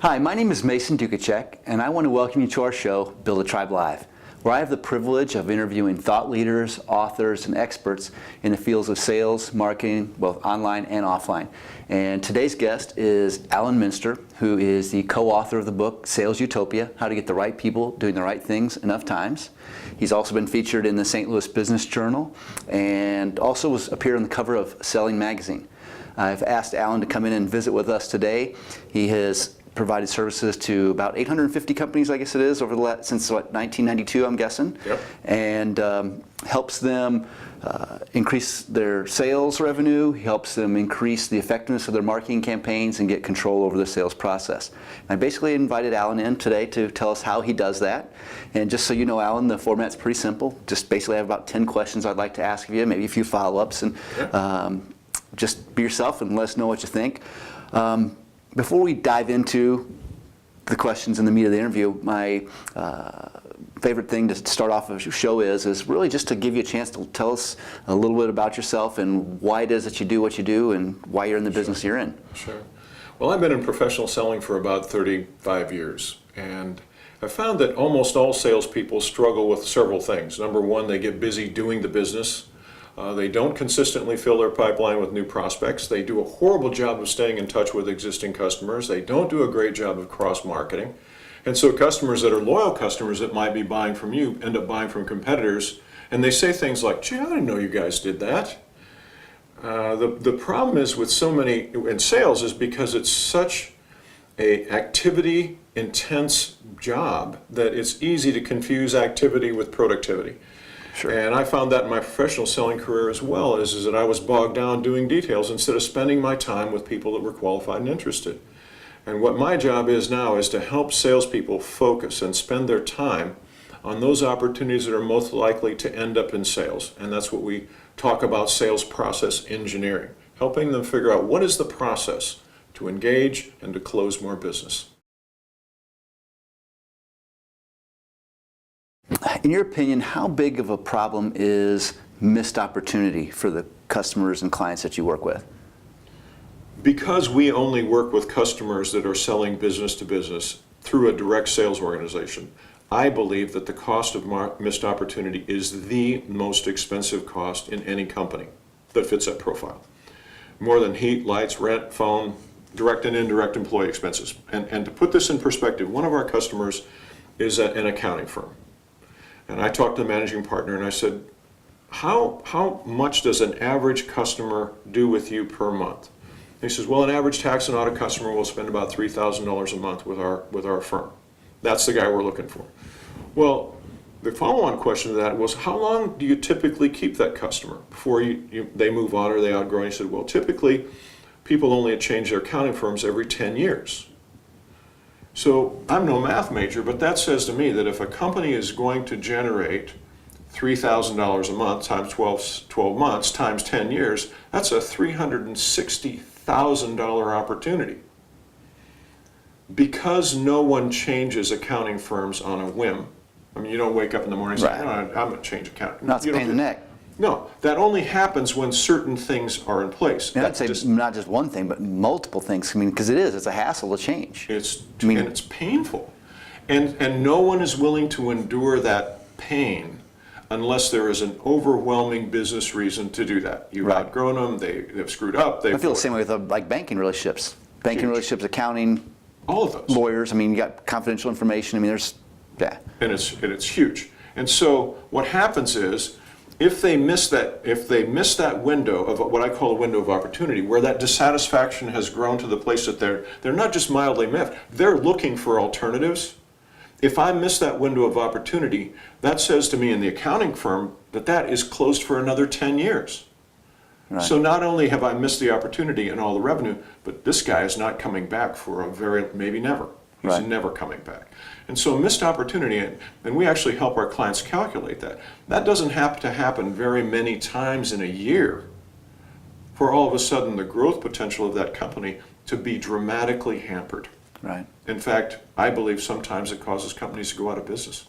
Hi, my name is Mason Dukacek, and I want to welcome you to our show, Build a Tribe Live, where I have the privilege of interviewing thought leaders, authors, and experts in the fields of sales, marketing, both online and offline. And today's guest is Alan Minster, who is the co-author of the book, Sales Utopia, How to Get the Right People Doing the Right Things Enough Times. He's also been featured in the St. Louis Business Journal and also appeared on the cover of Selling Magazine. I've asked Alan to come in and visit with us today. He has provided services to about 850 companies, I guess it is, since 1992, I'm guessing. Yep. And helps them increase their sales revenue. He helps them increase the effectiveness of their marketing campaigns and get control over the sales process. And I basically invited Alan in today to tell us how he does that. And just so you know, Alan, the format's pretty simple. Just basically I have about 10 questions I'd like to ask of you, maybe a few follow-ups, and just be yourself and let us know what you think. Before we dive into the questions and the meat of the interview, my favorite thing to start off a show is really just to give you a chance to tell us a little bit about yourself and why it is that you do what you do and why you're in the business you're in. Sure. Well, I've been in professional selling for about 35 years, and I found that almost all salespeople struggle with several things. Number one, they get busy doing the business. They don't consistently fill their pipeline with new prospects. They do a horrible job of staying in touch with existing customers. They don't do a great job of cross-marketing. And so customers that are loyal customers that might be buying from you end up buying from competitors, and they say things like, gee, I didn't know you guys did that. The problem is with so many in sales is because it's such a activity-intense job that it's easy to confuse activity with productivity. Sure. And I found that in my professional selling career as well, is that I was bogged down doing details instead of spending my time with people that were qualified and interested. And what my job is now is to help salespeople focus and spend their time on those opportunities that are most likely to end up in sales. And that's what we talk about, sales process engineering, helping them figure out what is the process to engage and to close more business. In your opinion, how big of a problem is missed opportunity for the customers and clients that you work with? Because we only work with customers that are selling business to business through a direct sales organization, I believe that the cost of missed opportunity is the most expensive cost in any company that fits that profile. More than heat, lights, rent, phone, direct and indirect employee expenses. And to put this in perspective, one of our customers is an accounting firm. And I talked to the managing partner and I said, how much does an average customer do with you per month? And he says, well, an average tax and audit customer will spend about $3,000 a month with our firm. That's the guy we're looking for. Well, the follow-on question to that was, how long do you typically keep that customer before they move on or they outgrow? And he said, well, typically people only change their accounting firms every 10 years. So I'm no math major, but that says to me that if a company is going to generate $3,000 a month times 12 months times 10 years, that's a $360,000 opportunity. Because no one changes accounting firms on a whim. I mean, you don't wake up in the morning and say, Right. I'm going to change accounting. Not to pain in the neck. No, that only happens when certain things are in place. And I'd say not just one thing, but multiple things. I mean, because it's a hassle to change. And it's painful. And no one is willing to endure that pain unless there is an overwhelming business reason to do that. You've outgrown them, they've screwed up. I feel the same way with like banking relationships. Banking relationships, accounting, all of those. Lawyers, I mean, you got confidential information. I mean, And it's huge. And so what happens is, if they miss that window of what I call a window of opportunity, where that dissatisfaction has grown to the place that they're not just mildly miffed, they're looking for alternatives. If I miss that window of opportunity, that says to me in the accounting firm that is closed for another 10 years. Right. So not only have I missed the opportunity and all the revenue, but this guy is not coming back for maybe never. He's never coming back. And so missed opportunity, and we actually help our clients calculate that. That doesn't have to happen very many times in a year for all of a sudden the growth potential of that company to be dramatically hampered. Right. In fact, I believe sometimes it causes companies to go out of business.